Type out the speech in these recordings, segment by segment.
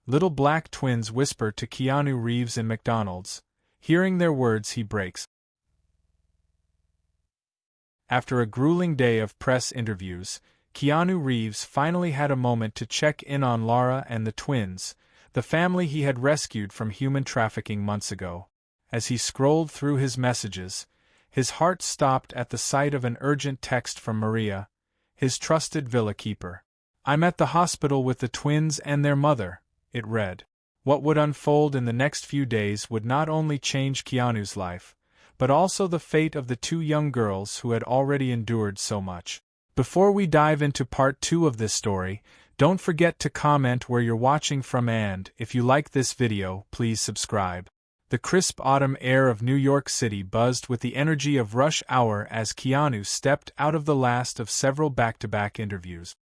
Little black twins whisper to Keanu Reeves in McDonald's. Hearing their words, he breaks. After a grueling day of press interviews, Keanu Reeves finally had a moment to check in on Laura and the twins, the family he had rescued from human trafficking months ago. As he scrolled through his messages, his heart stopped at the sight of an urgent text from Maria, his trusted villa keeper. "I'm at the hospital with the twins and their mother," it read. What would unfold in the next few days would not only change Keanu's life, but also the fate of the two young girls who had already endured so much. Before we dive into part 2 of this story, don't forget to comment where you're watching from, and if you like this video, please subscribe. The crisp autumn air of New York City buzzed with the energy of rush hour as Keanu stepped out of the last of several back-to-back interviews.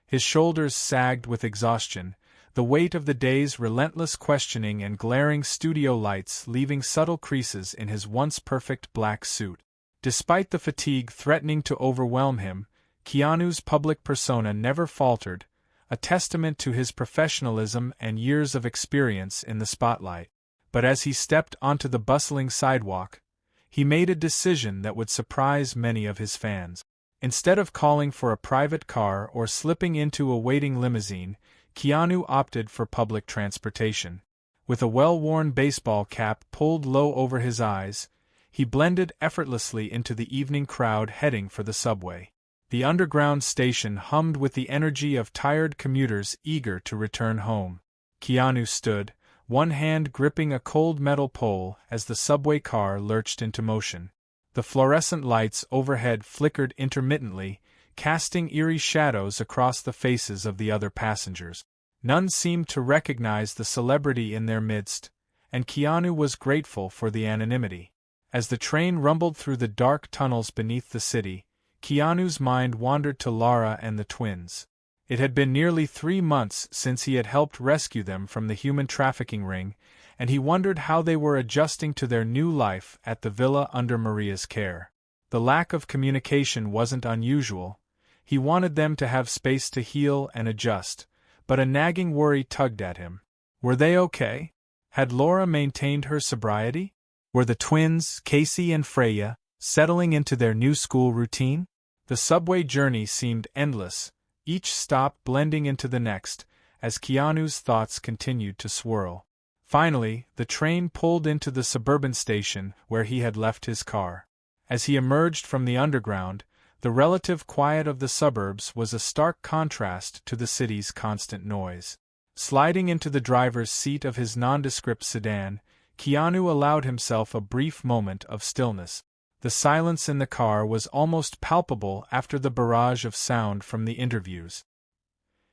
His shoulders sagged with exhaustion, the weight of the day's relentless questioning and glaring studio lights leaving subtle creases in his once perfect black suit. Despite the fatigue threatening to overwhelm him, Keanu's public persona never faltered, a testament to his professionalism and years of experience in the spotlight. But as he stepped onto the bustling sidewalk, he made a decision that would surprise many of his fans. Instead of calling for a private car or slipping into a waiting limousine, Keanu opted for public transportation. With a well-worn baseball cap pulled low over his eyes, he blended effortlessly into the evening crowd heading for the subway. The underground station hummed with the energy of tired commuters eager to return home. Keanu stood, one hand gripping a cold metal pole as the subway car lurched into motion. The fluorescent lights overhead flickered intermittently, casting eerie shadows across the faces of the other passengers. None seemed to recognize the celebrity in their midst, and Keanu was grateful for the anonymity. As the train rumbled through the dark tunnels beneath the city, Keanu's mind wandered to Laura and the twins. It had been nearly 3 months since he had helped rescue them from the human trafficking ring, and he wondered how they were adjusting to their new life at the villa under Maria's care. The lack of communication wasn't unusual. He wanted them to have space to heal and adjust, but a nagging worry tugged at him. Were they okay? Had Laura maintained her sobriety? Were the twins, Casey and Freya, settling into their new school routine? The subway journey seemed endless, each stop blending into the next, as Keanu's thoughts continued to swirl. Finally, the train pulled into the suburban station where he had left his car. As he emerged from the underground, the relative quiet of the suburbs was a stark contrast to the city's constant noise. Sliding into the driver's seat of his nondescript sedan, Keanu allowed himself a brief moment of stillness. The silence in the car was almost palpable after the barrage of sound from the interviews.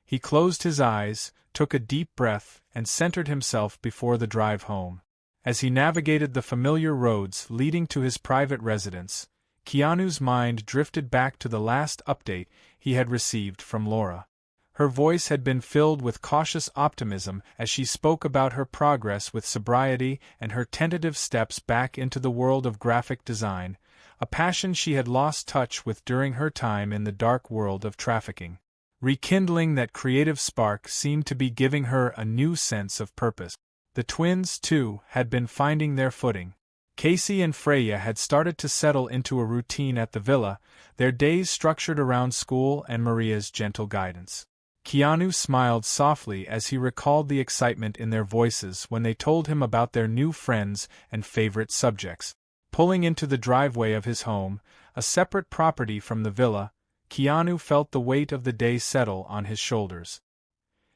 He closed his eyes, took a deep breath, and centered himself before the drive home. As he navigated the familiar roads leading to his private residence, Keanu's mind drifted back to the last update he had received from Laura. Her voice had been filled with cautious optimism as she spoke about her progress with sobriety and her tentative steps back into the world of graphic design, a passion she had lost touch with during her time in the dark world of trafficking. Rekindling that creative spark seemed to be giving her a new sense of purpose. The twins, too, had been finding their footing. Casey and Freya had started to settle into a routine at the villa, their days structured around school and Maria's gentle guidance. Keanu smiled softly as he recalled the excitement in their voices when they told him about their new friends and favorite subjects. Pulling into the driveway of his home, a separate property from the villa, Keanu felt the weight of the day settle on his shoulders.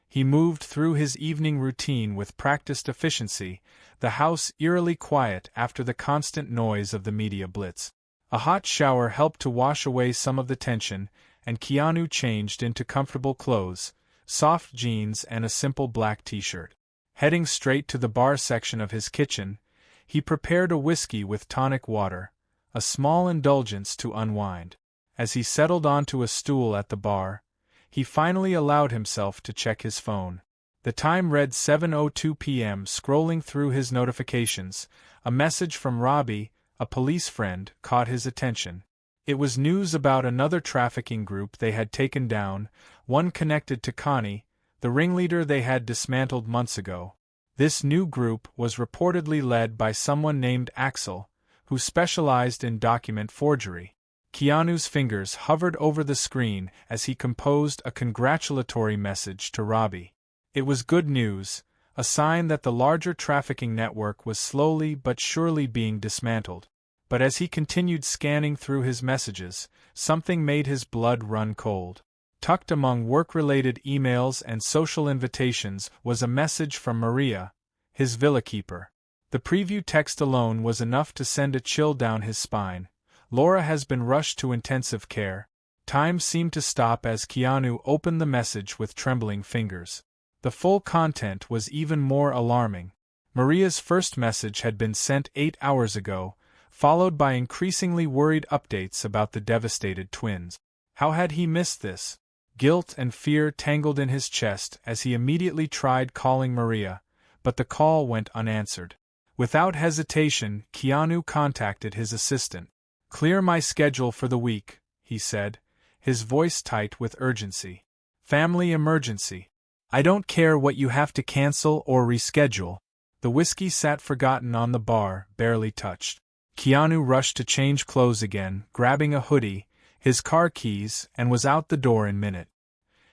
He moved through his evening routine with practiced efficiency, the house eerily quiet after the constant noise of the media blitz. A hot shower helped to wash away some of the tension, and Keanu changed into comfortable clothes, soft jeans and a simple black t-shirt. Heading straight to the bar section of his kitchen, he prepared a whiskey with tonic water, a small indulgence to unwind. As he settled onto a stool at the bar, he finally allowed himself to check his phone. The time read 7:02 p.m. Scrolling through his notifications, a message from Robbie, a police friend, caught his attention. It was news about another trafficking group they had taken down, one connected to Connie, the ringleader they had dismantled months ago. This new group was reportedly led by someone named Axel, who specialized in document forgery. Keanu's fingers hovered over the screen as he composed a congratulatory message to Robbie. It was good news, a sign that the larger trafficking network was slowly but surely being dismantled. But as he continued scanning through his messages, something made his blood run cold. Tucked among work-related emails and social invitations was a message from Maria, his villa keeper. The preview text alone was enough to send a chill down his spine. Laura has been rushed to intensive care. Time seemed to stop as Keanu opened the message with trembling fingers. The full content was even more alarming. Maria's first message had been sent 8 hours ago, followed by increasingly worried updates about the devastated twins. How had he missed this? Guilt and fear tangled in his chest as he immediately tried calling Maria, but the call went unanswered. Without hesitation, Keanu contacted his assistant. "Clear my schedule for the week," he said, his voice tight with urgency. "Family emergency. I don't care what you have to cancel or reschedule." The whiskey sat forgotten on the bar, barely touched. Keanu rushed to change clothes again, grabbing a hoodie, his car keys, and was out the door in a minute.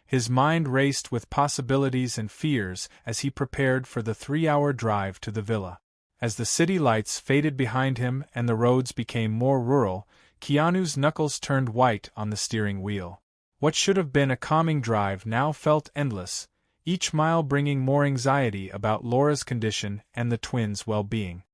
His mind raced with possibilities and fears as he prepared for the 3-hour drive to the villa. As the city lights faded behind him and the roads became more rural, Keanu's knuckles turned white on the steering wheel. What should have been a calming drive now felt endless, each mile bringing more anxiety about Laura's condition and the twins' well-being.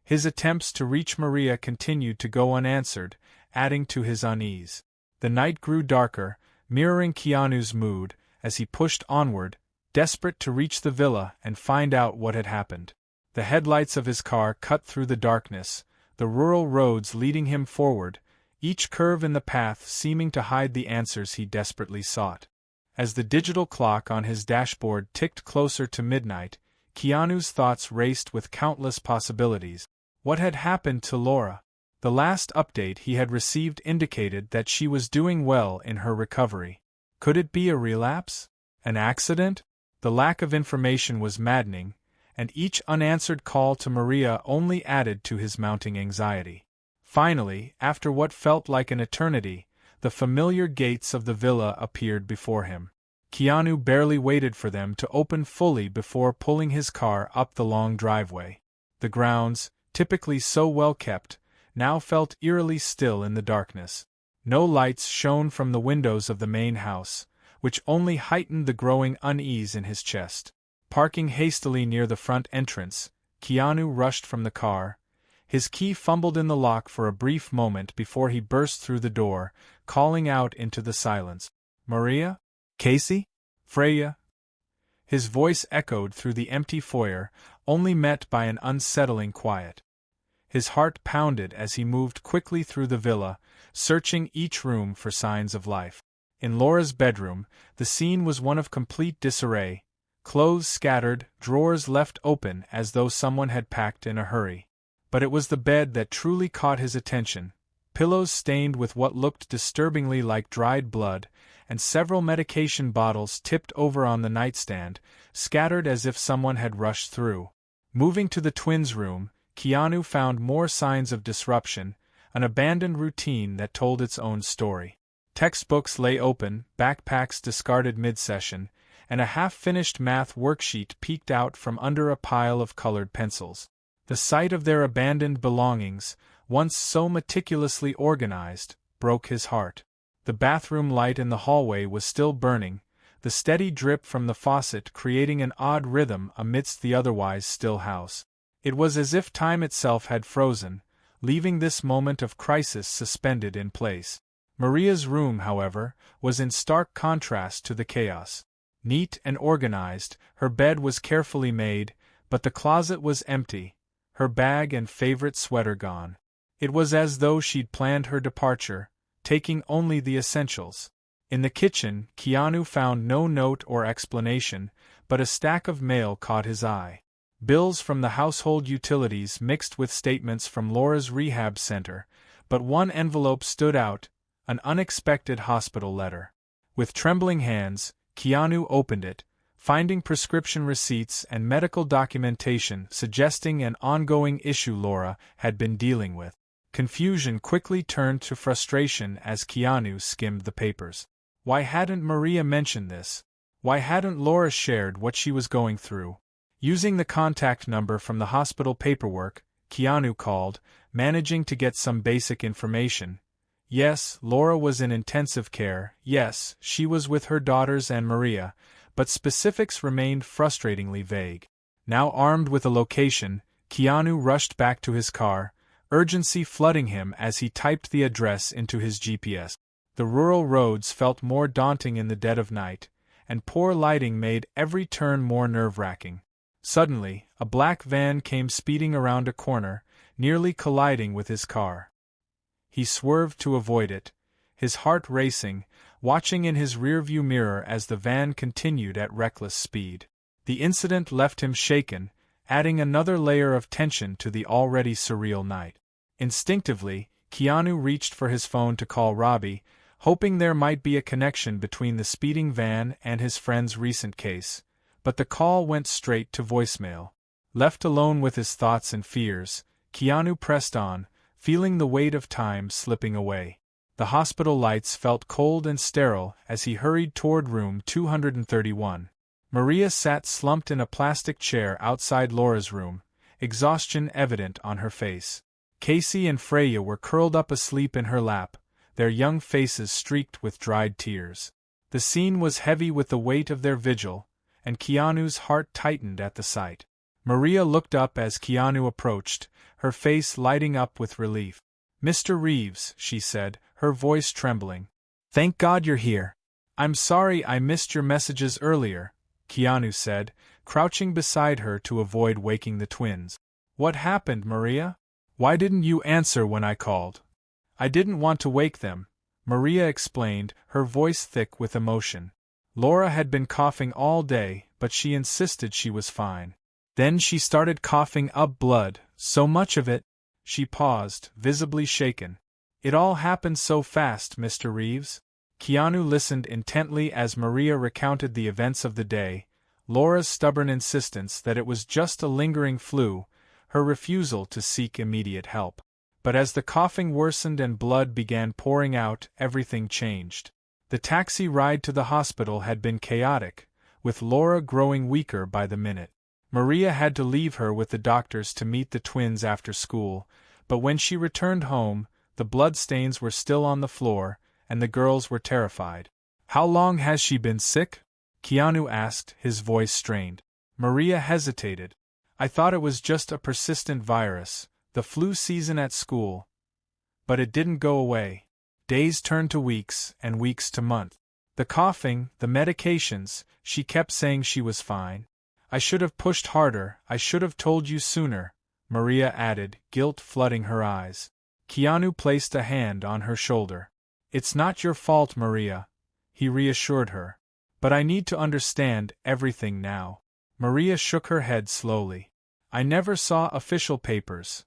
His attempts to reach Maria continued to go unanswered, adding to his unease. The night grew darker, mirroring Keanu's mood, as he pushed onward, desperate to reach the villa and find out what had happened. The headlights of his car cut through the darkness, the rural roads leading him forward, each curve in the path seeming to hide the answers he desperately sought. As the digital clock on his dashboard ticked closer to midnight, Keanu's thoughts raced with countless possibilities. What had happened to Laura? The last update he had received indicated that she was doing well in her recovery. Could it be a relapse? An accident? The lack of information was maddening, and each unanswered call to Maria only added to his mounting anxiety. Finally, after what felt like an eternity, the familiar gates of the villa appeared before him. Keanu barely waited for them to open fully before pulling his car up the long driveway. The grounds, typically so well kept, now felt eerily still in the darkness. No lights shone from the windows of the main house, which only heightened the growing unease in his chest. Parking hastily near the front entrance, Keanu rushed from the car. His key fumbled in the lock for a brief moment before he burst through the door, calling out into the silence. "Maria? Casey? Freya?" His voice echoed through the empty foyer, only met by an unsettling quiet. His heart pounded as he moved quickly through the villa, searching each room for signs of life. In Laura's bedroom, the scene was one of complete disarray, clothes scattered, drawers left open as though someone had packed in a hurry. But it was the bed that truly caught his attention, pillows stained with what looked disturbingly like dried blood, and several medication bottles tipped over on the nightstand, scattered as if someone had rushed through. Moving to the twins' room, Keanu found more signs of disruption, an abandoned routine that told its own story. Textbooks lay open, backpacks discarded mid-session, and a half-finished math worksheet peeked out from under a pile of colored pencils. The sight of their abandoned belongings, once so meticulously organized, broke his heart. The bathroom light in the hallway was still burning, the steady drip from the faucet creating an odd rhythm amidst the otherwise still house. It was as if time itself had frozen, leaving this moment of crisis suspended in place. Maria's room, however, was in stark contrast to the chaos. Neat and organized, her bed was carefully made, but the closet was empty, her bag and favorite sweater gone. It was as though she'd planned her departure, taking only the essentials. In the kitchen, Keanu found no note or explanation, but a stack of mail caught his eye. Bills from the household utilities mixed with statements from Laura's rehab center, but one envelope stood out, an unexpected hospital letter. With trembling hands, Keanu opened it, finding prescription receipts and medical documentation suggesting an ongoing issue Laura had been dealing with. Confusion quickly turned to frustration as Keanu skimmed the papers. Why hadn't Maria mentioned this? Why hadn't Laura shared what she was going through? Using the contact number from the hospital paperwork, Keanu called, managing to get some basic information. Yes, Laura was in intensive care, yes, she was with her daughters and Maria, but specifics remained frustratingly vague. Now armed with a location, Keanu rushed back to his car, urgency flooding him as he typed the address into his GPS. The rural roads felt more daunting in the dead of night, and poor lighting made every turn more nerve-wracking. Suddenly, a black van came speeding around a corner, nearly colliding with his car. He swerved to avoid it, his heart racing, watching in his rearview mirror as the van continued at reckless speed. The incident left him shaken, adding another layer of tension to the already surreal night. Instinctively, Keanu reached for his phone to call Robbie, hoping there might be a connection between the speeding van and his friend's recent case, but the call went straight to voicemail. Left alone with his thoughts and fears, Keanu pressed on, feeling the weight of time slipping away. The hospital lights felt cold and sterile as he hurried toward room 231. Maria sat slumped in a plastic chair outside Laura's room, exhaustion evident on her face. Casey and Freya were curled up asleep in her lap, their young faces streaked with dried tears. The scene was heavy with the weight of their vigil, and Keanu's heart tightened at the sight. Maria looked up as Keanu approached, her face lighting up with relief. "Mr. Reeves," she said, her voice trembling. "Thank God you're here." "I'm sorry I missed your messages earlier," Keanu said, crouching beside her to avoid waking the twins. "What happened, Maria? Why didn't you answer when I called?" "I didn't want to wake them," Maria explained, her voice thick with emotion. Laura had been coughing all day, but she insisted she was fine. Then she started coughing up blood, so much of it. She paused, visibly shaken. "It all happened so fast, Mr. Reeves." Keanu listened intently as Maria recounted the events of the day, Laura's stubborn insistence that it was just a lingering flu, her refusal to seek immediate help. But as the coughing worsened and blood began pouring out, everything changed. The taxi ride to the hospital had been chaotic, with Laura growing weaker by the minute. Maria had to leave her with the doctors to meet the twins after school, but when she returned home, the bloodstains were still on the floor, and the girls were terrified. "How long has she been sick?" Keanu asked, his voice strained. Maria hesitated. "I thought it was just a persistent virus, the flu season at school. But it didn't go away. Days turned to weeks, and weeks to months. The coughing, the medications, she kept saying she was fine. I should have pushed harder, I should have told you sooner," Maria added, guilt flooding her eyes. Keanu placed a hand on her shoulder. "It's not your fault, Maria," he reassured her. "But I need to understand everything now." Maria shook her head slowly. "I never saw official papers.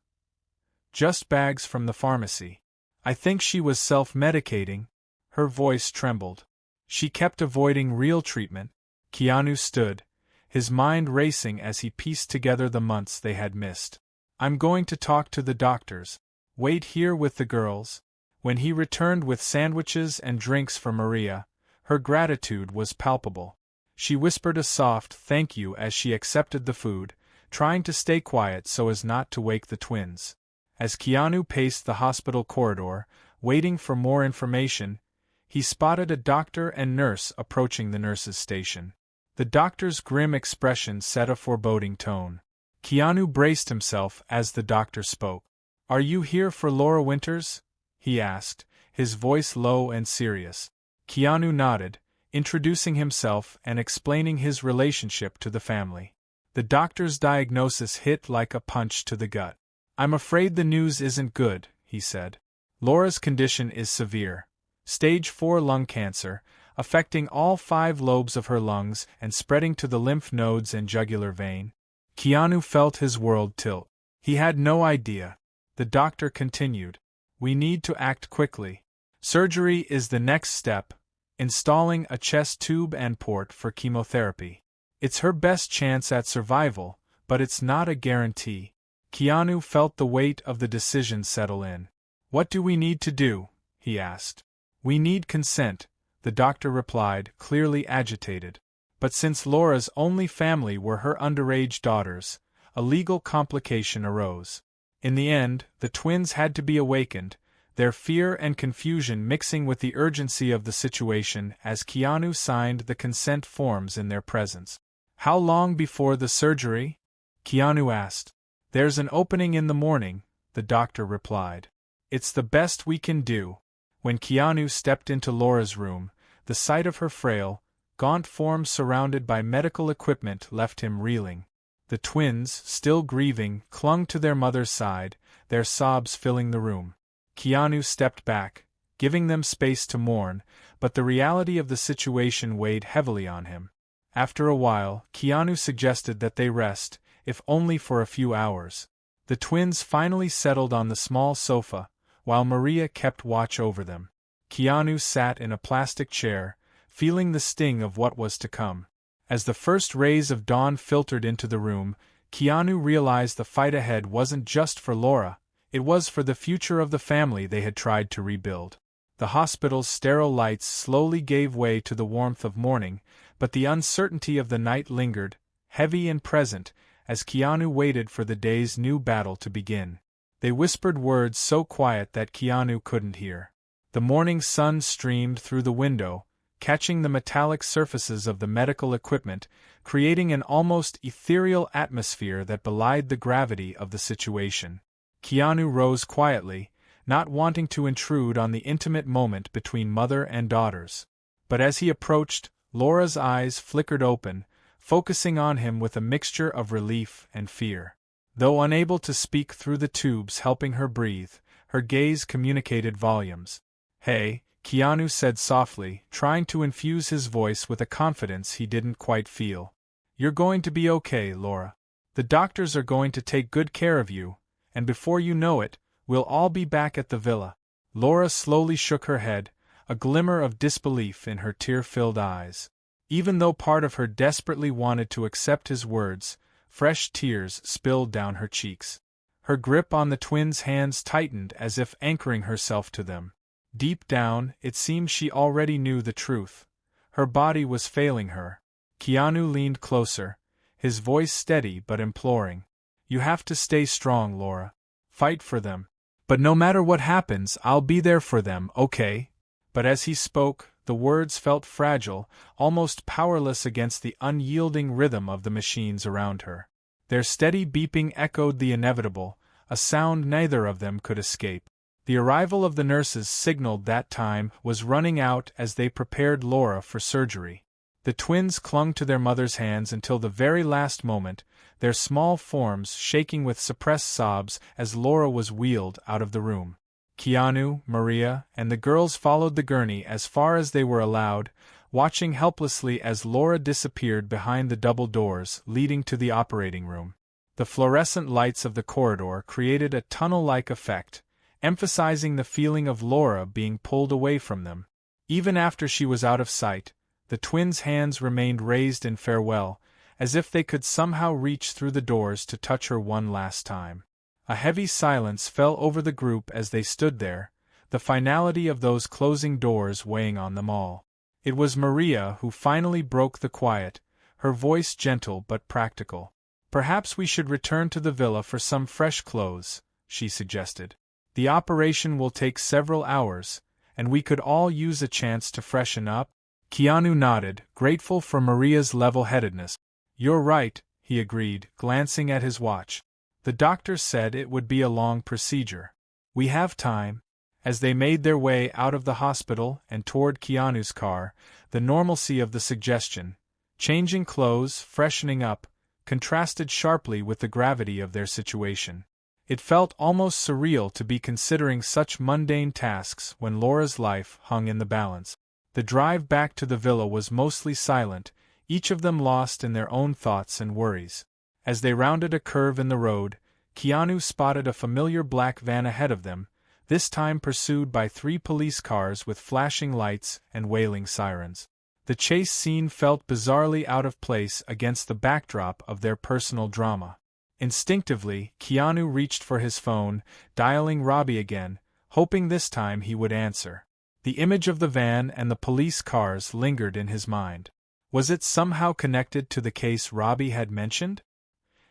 Just bags from the pharmacy. I think she was self-medicating." Her voice trembled. "She kept avoiding real treatment." Keanu stood, his mind racing as he pieced together the months they had missed. "I'm going to talk to the doctors. Wait here with the girls." When he returned with sandwiches and drinks for Maria, her gratitude was palpable. She whispered a soft thank you as she accepted the food, trying to stay quiet so as not to wake the twins. As Keanu paced the hospital corridor, waiting for more information, he spotted a doctor and nurse approaching the nurse's station. The doctor's grim expression set a foreboding tone. Keanu braced himself as the doctor spoke. "Are you here for Laura Winters?" he asked, his voice low and serious. Keanu nodded, introducing himself and explaining his relationship to the family. The doctor's diagnosis hit like a punch to the gut. "I'm afraid the news isn't good," he said. "Laura's condition is severe. Stage 4 lung cancer, affecting all 5 lobes of her lungs and spreading to the lymph nodes and jugular vein." Keanu felt his world tilt. He had no idea. The doctor continued. "We need to act quickly. Surgery is the next step, installing a chest tube and port for chemotherapy. It's her best chance at survival, but it's not a guarantee. Keanu felt the weight of the decision settle in. What do we need to do? He asked. We need consent, the doctor replied, clearly agitated. But since Laura's only family were her underage daughters, a legal complication arose. In the end, the twins had to be awakened, their fear and confusion mixing with the urgency of the situation as Keanu signed the consent forms in their presence. How long before the surgery? Keanu asked. There's an opening in the morning, the doctor replied. It's the best we can do. When Keanu stepped into Laura's room, the sight of her frail, gaunt form surrounded by medical equipment left him reeling. The twins, still grieving, clung to their mother's side, their sobs filling the room. Keanu stepped back, giving them space to mourn, but the reality of the situation weighed heavily on him. After a while, Keanu suggested that they rest, if only for a few hours. The twins finally settled on the small sofa, while Maria kept watch over them. Keanu sat in a plastic chair, feeling the sting of what was to come. As the first rays of dawn filtered into the room, Keanu realized the fight ahead wasn't just for Laura, it was for the future of the family they had tried to rebuild. The hospital's sterile lights slowly gave way to the warmth of morning, but the uncertainty of the night lingered, heavy and present, as Keanu waited for the day's new battle to begin. They whispered words so quiet that Keanu couldn't hear. The morning sun streamed through the window, catching the metallic surfaces of the medical equipment, creating an almost ethereal atmosphere that belied the gravity of the situation. Keanu rose quietly, not wanting to intrude on the intimate moment between mother and daughters. But as he approached, Laura's eyes flickered open, focusing on him with a mixture of relief and fear. Though unable to speak through the tubes helping her breathe, her gaze communicated volumes. Hey, Keanu said softly, trying to infuse his voice with a confidence he didn't quite feel. You're going to be okay, Laura. The doctors are going to take good care of you, and before you know it, we'll all be back at the villa. Laura slowly shook her head, a glimmer of disbelief in her tear-filled eyes. Even though part of her desperately wanted to accept his words, fresh tears spilled down her cheeks. Her grip on the twins' hands tightened as if anchoring herself to them. Deep down, it seemed she already knew the truth. Her body was failing her. Keanu leaned closer, his voice steady but imploring. You have to stay strong, Laura. Fight for them. But no matter what happens, I'll be there for them, okay? But as he spoke, the words felt fragile, almost powerless against the unyielding rhythm of the machines around her. Their steady beeping echoed the inevitable, a sound neither of them could escape. The arrival of the nurses signaled that time was running out as they prepared Laura for surgery. The twins clung to their mother's hands until the very last moment, their small forms shaking with suppressed sobs as Laura was wheeled out of the room. Keanu, Maria, and the girls followed the gurney as far as they were allowed, watching helplessly as Laura disappeared behind the double doors leading to the operating room. The fluorescent lights of the corridor created a tunnel-like effect, emphasizing the feeling of Laura being pulled away from them. Even after she was out of sight, the twins' hands remained raised in farewell, as if they could somehow reach through the doors to touch her one last time. A heavy silence fell over the group as they stood there, the finality of those closing doors weighing on them all. It was Maria who finally broke the quiet, her voice gentle but practical. Perhaps we should return to the villa for some fresh clothes, she suggested. The operation will take several hours, and we could all use a chance to freshen up. Keanu nodded, grateful for Maria's level-headedness. You're right, he agreed, glancing at his watch. The doctor said it would be a long procedure. We have time. As they made their way out of the hospital and toward Keanu's car, the normalcy of the suggestion, changing clothes, freshening up, contrasted sharply with the gravity of their situation. It felt almost surreal to be considering such mundane tasks when Laura's life hung in the balance. The drive back to the villa was mostly silent, each of them lost in their own thoughts and worries. As they rounded a curve in the road, Keanu spotted a familiar black van ahead of them, this time pursued by 3 police cars with flashing lights and wailing sirens. The chase scene felt bizarrely out of place against the backdrop of their personal drama. Instinctively, Keanu reached for his phone, dialing Robbie again, hoping this time he would answer. The image of the van and the police cars lingered in his mind. Was it somehow connected to the case Robbie had mentioned?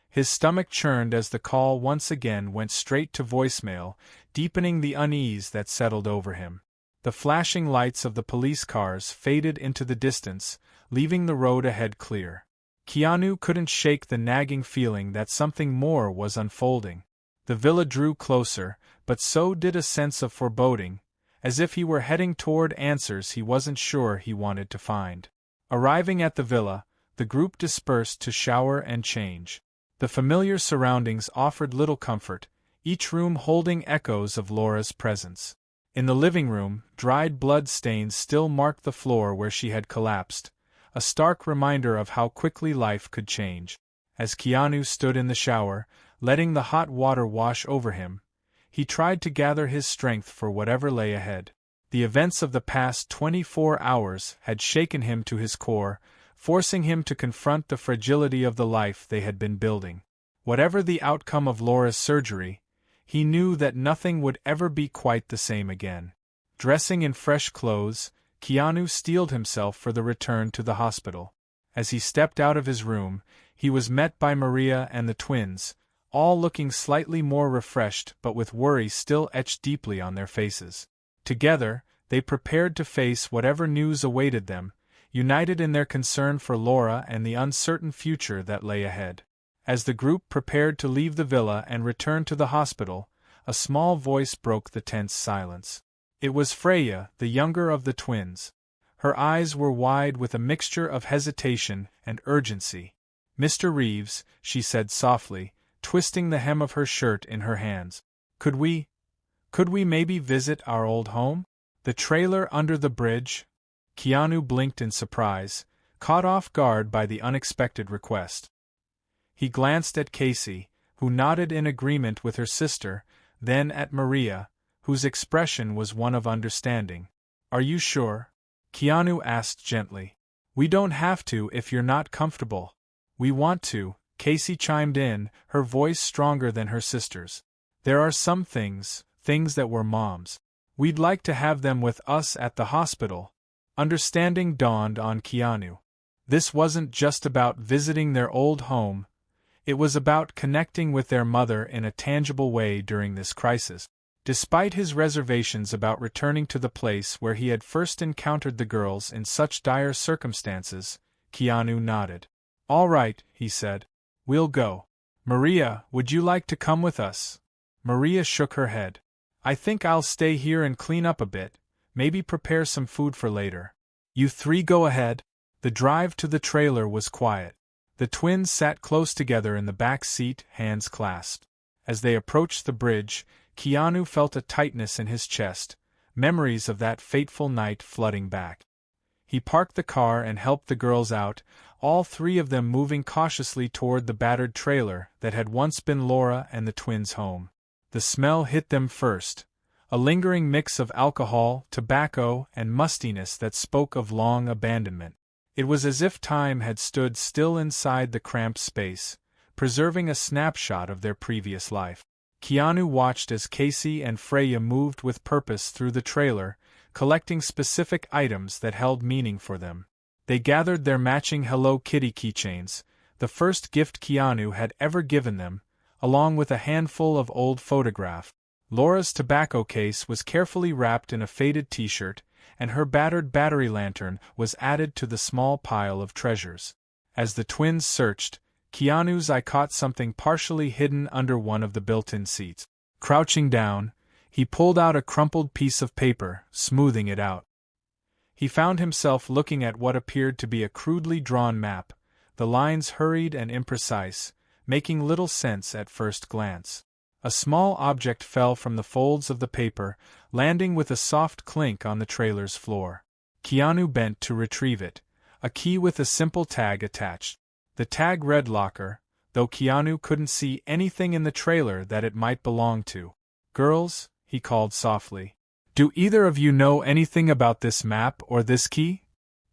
His stomach churned as the call once again went straight to voicemail, deepening the unease that settled over him. The flashing lights of the police cars faded into the distance, leaving the road ahead clear. Keanu couldn't shake the nagging feeling that something more was unfolding. The villa drew closer, but so did a sense of foreboding, as if he were heading toward answers he wasn't sure he wanted to find. Arriving at the villa, the group dispersed to shower and change. The familiar surroundings offered little comfort, each room holding echoes of Laura's presence. In the living room, dried blood stains still marked the floor where she had collapsed, a stark reminder of how quickly life could change. As Keanu stood in the shower, letting the hot water wash over him, he tried to gather his strength for whatever lay ahead. The events of the past 24 hours had shaken him to his core, forcing him to confront the fragility of the life they had been building. Whatever the outcome of Laura's surgery, he knew that nothing would ever be quite the same again. Dressing in fresh clothes, Keanu steeled himself for the return to the hospital. As he stepped out of his room, he was met by Maria and the twins, all looking slightly more refreshed but with worry still etched deeply on their faces. Together, they prepared to face whatever news awaited them, united in their concern for Laura and the uncertain future that lay ahead. As the group prepared to leave the villa and return to the hospital, a small voice broke the tense silence. It was Freya, the younger of the twins. Her eyes were wide with a mixture of hesitation and urgency. "Mr. Reeves," she said softly, twisting the hem of her shirt in her hands. Could we maybe visit our old home? The trailer under the bridge?" Keanu blinked in surprise, caught off guard by the unexpected request. He glanced at Casey, who nodded in agreement with her sister, then at Maria, whose expression was one of understanding. "Are you sure?" Keanu asked gently. "We don't have to if you're not comfortable." "We want to," Casey chimed in, her voice stronger than her sister's. "There are some things that were Mom's. We'd like to have them with us at the hospital." Understanding dawned on Keanu. This wasn't just about visiting their old home. It was about connecting with their mother in a tangible way during this crisis. Despite his reservations about returning to the place where he had first encountered the girls in such dire circumstances, Keanu nodded. "All right," he said. "We'll go. Maria, would you like to come with us?" Maria shook her head. "I think I'll stay here and clean up a bit, maybe prepare some food for later." "You three go ahead." The drive to the trailer was quiet. The twins sat close together in the back seat, hands clasped. As they approached the bridge, Keanu felt a tightness in his chest, memories of that fateful night flooding back. He parked the car and helped the girls out, all three of them moving cautiously toward the battered trailer that had once been Laura and the twins' home. The smell hit them first, a lingering mix of alcohol, tobacco, and mustiness that spoke of long abandonment. It was as if time had stood still inside the cramped space, preserving a snapshot of their previous life. Keanu watched as Casey and Freya moved with purpose through the trailer, collecting specific items that held meaning for them. They gathered their matching Hello Kitty keychains, the first gift Keanu had ever given them, along with a handful of old photographs. Laura's tobacco case was carefully wrapped in a faded t-shirt, and her battered battery lantern was added to the small pile of treasures. As the twins searched, Keanu's eye caught something partially hidden under one of the built-in seats. Crouching down, he pulled out a crumpled piece of paper, smoothing it out. He found himself looking at what appeared to be a crudely drawn map, the lines hurried and imprecise, making little sense at first glance. A small object fell from the folds of the paper, landing with a soft clink on the trailer's floor. Keanu bent to retrieve it, a key with a simple tag attached. The tag read Locker, though Keanu couldn't see anything in the trailer that it might belong to. "Girls," he called softly, "do either of you know anything about this map or this key?"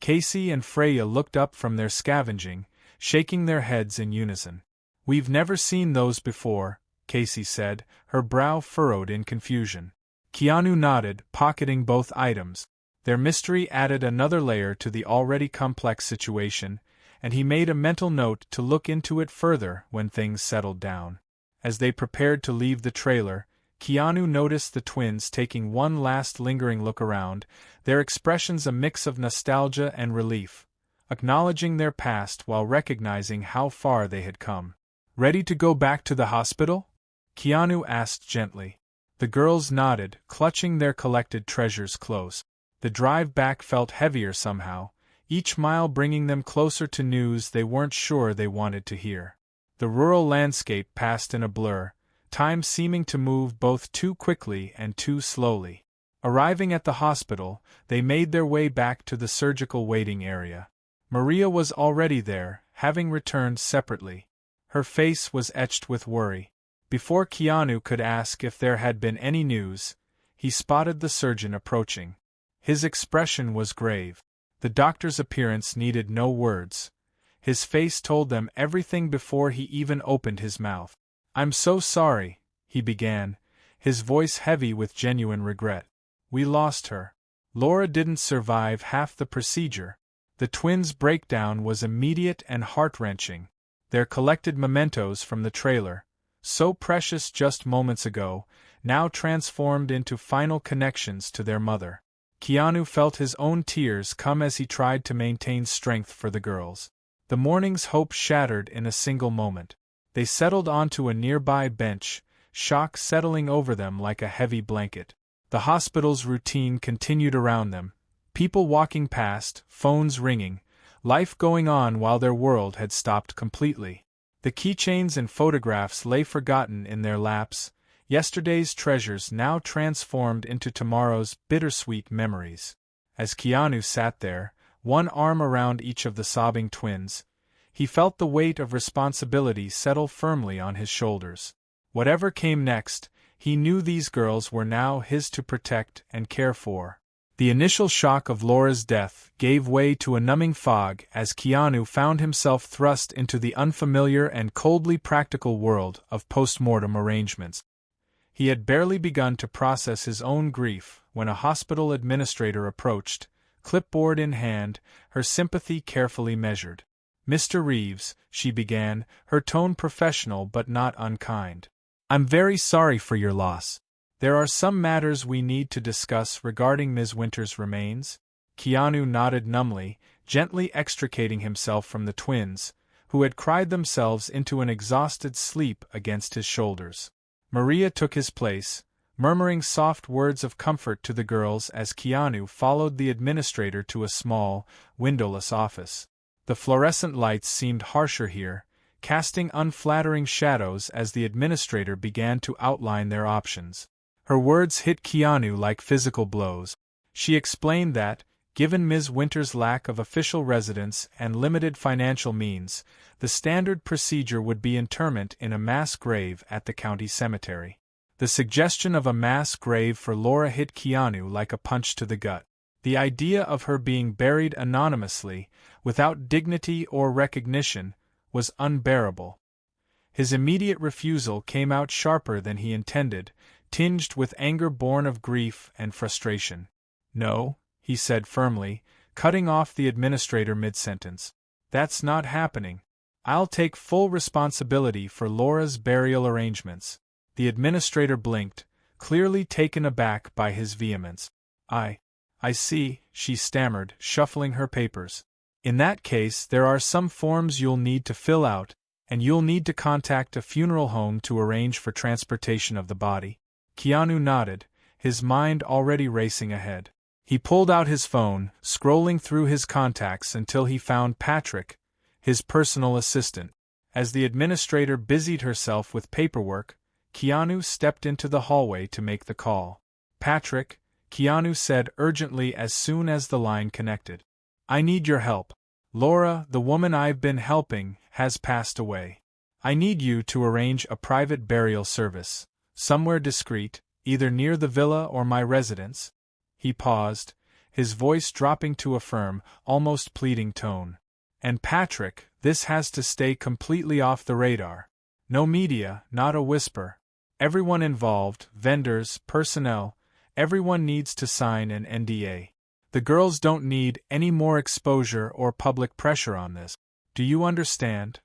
Casey and Freya looked up from their scavenging, shaking their heads in unison. "We've never seen those before," Casey said, her brow furrowed in confusion. Keanu nodded, pocketing both items. Their mystery added another layer to the already complex situation, and he made a mental note to look into it further when things settled down. As they prepared to leave the trailer, Keanu noticed the twins taking one last lingering look around, their expressions a mix of nostalgia and relief, acknowledging their past while recognizing how far they had come. "Ready to go back to the hospital?" Keanu asked gently. The girls nodded, clutching their collected treasures close. The drive back felt heavier somehow, each mile bringing them closer to news they weren't sure they wanted to hear. The rural landscape passed in a blur, time seeming to move both too quickly and too slowly. Arriving at the hospital, they made their way back to the surgical waiting area. Maria was already there, having returned separately. Her face was etched with worry. Before Keanu could ask if there had been any news, he spotted the surgeon approaching. His expression was grave. The doctor's appearance needed no words. His face told them everything before he even opened his mouth. "I'm so sorry," he began, his voice heavy with genuine regret. "We lost her. Laura didn't survive half the procedure." The twins' breakdown was immediate and heart-wrenching. Their collected mementos from the trailer, so precious just moments ago, now transformed into final connections to their mother. Keanu felt his own tears come as he tried to maintain strength for the girls. The morning's hope shattered in a single moment. They settled onto a nearby bench, shock settling over them like a heavy blanket. The hospital's routine continued around them, people walking past, phones ringing, life going on while their world had stopped completely. The keychains and photographs lay forgotten in their laps, yesterday's treasures now transformed into tomorrow's bittersweet memories. As Keanu sat there, one arm around each of the sobbing twins, he felt the weight of responsibility settle firmly on his shoulders. Whatever came next, he knew these girls were now his to protect and care for. The initial shock of Laura's death gave way to a numbing fog as Keanu found himself thrust into the unfamiliar and coldly practical world of post-mortem arrangements. He had barely begun to process his own grief when a hospital administrator approached, clipboard in hand, her sympathy carefully measured. "Mr. Reeves," she began, her tone professional but not unkind. "I'm very sorry for your loss. There are some matters we need to discuss regarding Ms. Winter's remains." Keanu nodded numbly, gently extricating himself from the twins, who had cried themselves into an exhausted sleep against his shoulders. Maria took his place, murmuring soft words of comfort to the girls as Keanu followed the administrator to a small, windowless office. The fluorescent lights seemed harsher here, casting unflattering shadows as the administrator began to outline their options. Her words hit Keanu like physical blows. She explained that, given Ms. Winter's lack of official residence and limited financial means, the standard procedure would be interment in a mass grave at the county cemetery. The suggestion of a mass grave for Laura hit Keanu like a punch to the gut. The idea of her being buried anonymously, without dignity or recognition, was unbearable. His immediate refusal came out sharper than he intended, tinged with anger born of grief and frustration. "No," he said firmly, cutting off the administrator mid-sentence. "That's not happening. I'll take full responsibility for Laura's burial arrangements." The administrator blinked, clearly taken aback by his vehemence. I see," she stammered, shuffling her papers. "In that case, there are some forms you'll need to fill out, and you'll need to contact a funeral home to arrange for transportation of the body." Keanu nodded, his mind already racing ahead. He pulled out his phone, scrolling through his contacts until he found Patrick, his personal assistant. As the administrator busied herself with paperwork, Keanu stepped into the hallway to make the call. "Patrick," Keanu said urgently as soon as the line connected. "I need your help. Laura, the woman I've been helping, has passed away. I need you to arrange a private burial service, somewhere discreet, either near the villa or my residence." He paused, his voice dropping to a firm, almost pleading tone. "And Patrick, this has to stay completely off the radar. No media, not a whisper. Everyone involved, vendors, personnel, everyone needs to sign an NDA. The girls don't need any more exposure or public pressure on this. Do you understand?"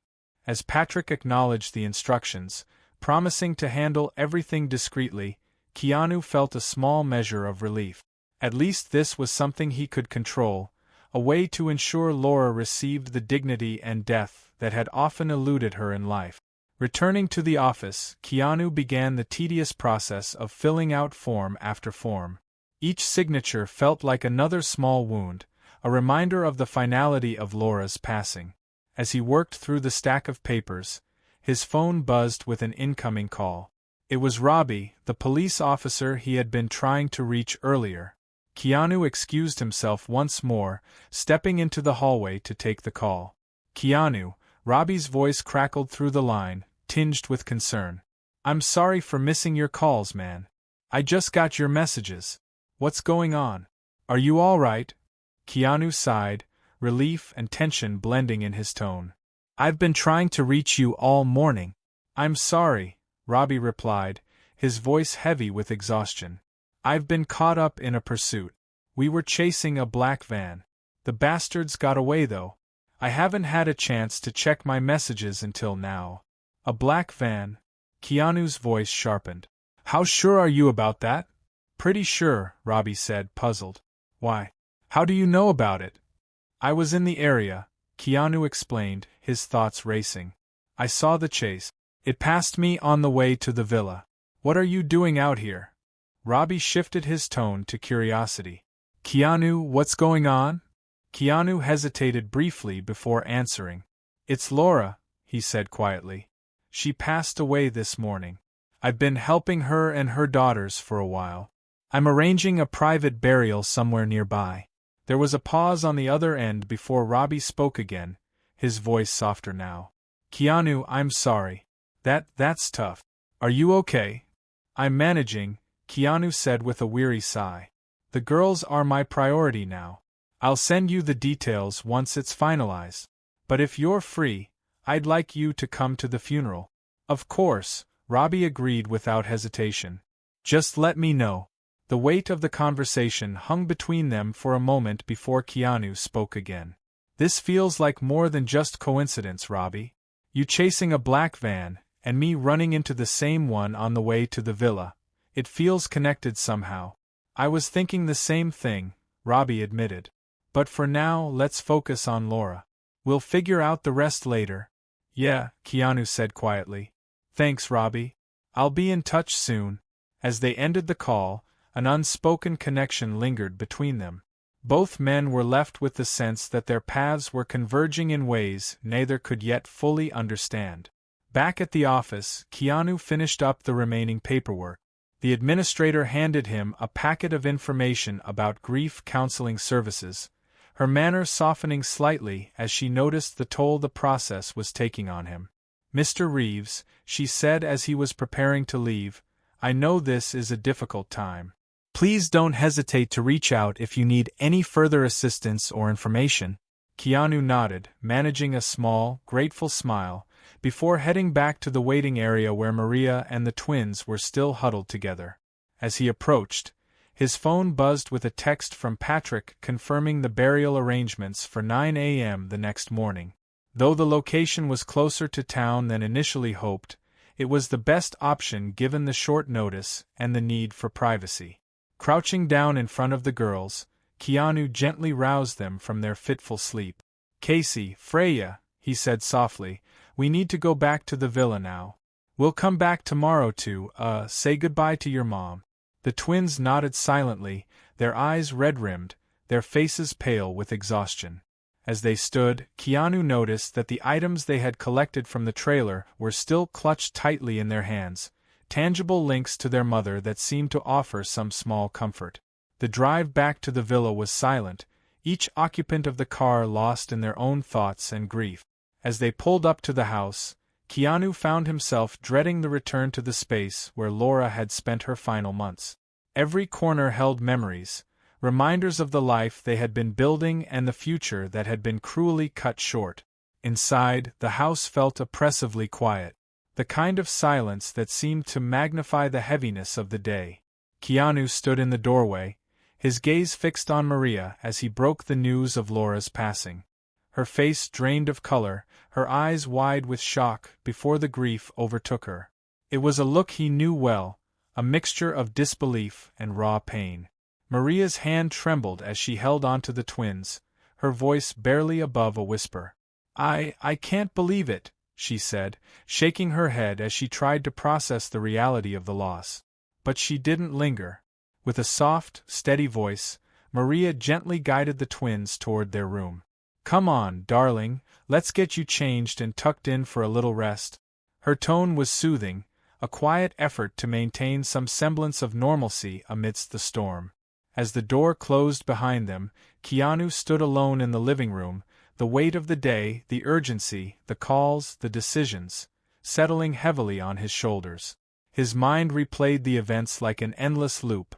As Patrick acknowledged the instructions, promising to handle everything discreetly, Keanu felt a small measure of relief. At least this was something he could control, a way to ensure Laura received the dignity and depth that had often eluded her in life. Returning to the office, Keanu began the tedious process of filling out form after form. Each signature felt like another small wound, a reminder of the finality of Laura's passing. As he worked through the stack of papers, his phone buzzed with an incoming call. It was Robbie, the police officer he had been trying to reach earlier. Keanu excused himself once more, stepping into the hallway to take the call. "Keanu," Robbie's voice crackled through the line, tinged with concern. "I'm sorry for missing your calls, man. I just got your messages. What's going on? Are you all right?" Keanu sighed, relief and tension blending in his tone. "I've been trying to reach you all morning." "I'm sorry," Robbie replied, his voice heavy with exhaustion. "I've been caught up in a pursuit. We were chasing a black van. The bastards got away though. I haven't had a chance to check my messages until now." "A black van?" Keanu's voice sharpened. "How sure are you about that?" "Pretty sure," Robbie said, puzzled. "Why? How do you know about it?" "I was in the area," Keanu explained, his thoughts racing. "I saw the chase. It passed me on the way to the villa. What are you doing out here?" Robbie shifted his tone to curiosity. "Keanu, what's going on?" Keanu hesitated briefly before answering. "It's Laura," he said quietly. "She passed away this morning. I've been helping her and her daughters for a while. I'm arranging a private burial somewhere nearby." There was a pause on the other end before Robbie spoke again, his voice softer now. "Keanu, I'm sorry. That's tough. Are you okay?" "I'm managing," Keanu said with a weary sigh. "The girls are my priority now. I'll send you the details once it's finalized. But if you're free, I'd like you to come to the funeral." "Of course," Robbie agreed without hesitation. "Just let me know." The weight of the conversation hung between them for a moment before Keanu spoke again. "This feels like more than just coincidence, Robbie. You chasing a black van, and me running into the same one on the way to the villa. It feels connected somehow." "I was thinking the same thing," Robbie admitted. "But for now, let's focus on Laura. We'll figure out the rest later." "Yeah," Keanu said quietly. "Thanks, Robbie. I'll be in touch soon." As they ended the call, an unspoken connection lingered between them. Both men were left with the sense that their paths were converging in ways neither could yet fully understand. Back at the office, Keanu finished up the remaining paperwork. The administrator handed him a packet of information about grief counseling services, her manner softening slightly as she noticed the toll the process was taking on him. "Mr. Reeves," she said as he was preparing to leave, "I know this is a difficult time. Please don't hesitate to reach out if you need any further assistance or information." Keanu nodded, managing a small, grateful smile, before heading back to the waiting area where Maria and the twins were still huddled together. As he approached, his phone buzzed with a text from Patrick confirming the burial arrangements for 9 a.m. the next morning. Though the location was closer to town than initially hoped, it was the best option given the short notice and the need for privacy. Crouching down in front of the girls, Keanu gently roused them from their fitful sleep. "Casey, Freya," he said softly, "we need to go back to the villa now. We'll come back tomorrow to, say goodbye to your mom." The twins nodded silently, their eyes red-rimmed, their faces pale with exhaustion. As they stood, Keanu noticed that the items they had collected from the trailer were still clutched tightly in their hands, tangible links to their mother that seemed to offer some small comfort. The drive back to the villa was silent, each occupant of the car lost in their own thoughts and grief. As they pulled up to the house, Keanu found himself dreading the return to the space where Laura had spent her final months. Every corner held memories, reminders of the life they had been building and the future that had been cruelly cut short. Inside, the house felt oppressively quiet, the kind of silence that seemed to magnify the heaviness of the day. Keanu stood in the doorway, his gaze fixed on Maria as he broke the news of Laura's passing. Her face drained of color, her eyes wide with shock before the grief overtook her. It was a look he knew well, a mixture of disbelief and raw pain. Maria's hand trembled as she held onto the twins, her voice barely above a whisper. I can't believe it," she said, shaking her head as she tried to process the reality of the loss. But she didn't linger. With a soft, steady voice, Maria gently guided the twins toward their room. "Come on, darling, let's get you changed and tucked in for a little rest." Her tone was soothing, a quiet effort to maintain some semblance of normalcy amidst the storm. As the door closed behind them, Keanu stood alone in the living room, the weight of the day, the urgency, the calls, the decisions, settling heavily on his shoulders. His mind replayed the events like an endless loop.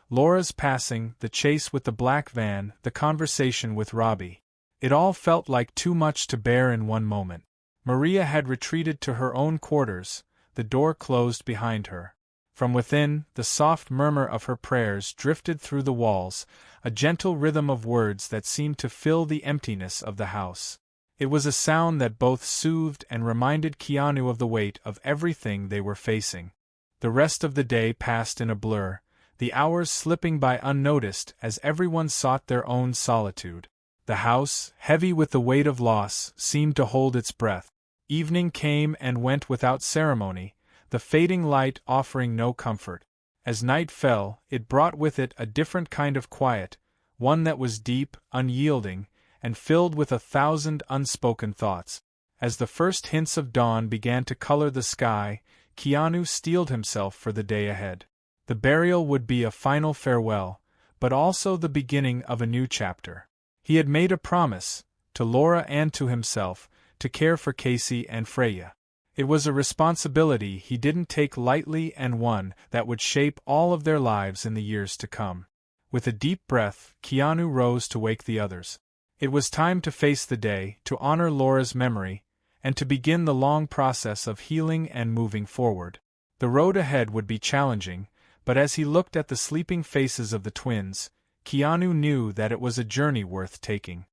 Laura's passing, the chase with the black van, the conversation with Robbie. It all felt like too much to bear in one moment. Maria had retreated to her own quarters, the door closed behind her. From within, the soft murmur of her prayers drifted through the walls, a gentle rhythm of words that seemed to fill the emptiness of the house. It was a sound that both soothed and reminded Keanu of the weight of everything they were facing. The rest of the day passed in a blur, the hours slipping by unnoticed as everyone sought their own solitude. The house, heavy with the weight of loss, seemed to hold its breath. Evening came and went without ceremony, the fading light offering no comfort. As night fell, it brought with it a different kind of quiet, one that was deep, unyielding, and filled with 1,000 unspoken thoughts. As the first hints of dawn began to color the sky, Keanu steeled himself for the day ahead. The burial would be a final farewell, but also the beginning of a new chapter. He had made a promise, to Laura and to himself, to care for Casey and Freya. It was a responsibility he didn't take lightly and one that would shape all of their lives in the years to come. With a deep breath, Keanu rose to wake the others. It was time to face the day, to honor Laura's memory, and to begin the long process of healing and moving forward. The road ahead would be challenging, but as he looked at the sleeping faces of the twins, Keanu knew that it was a journey worth taking.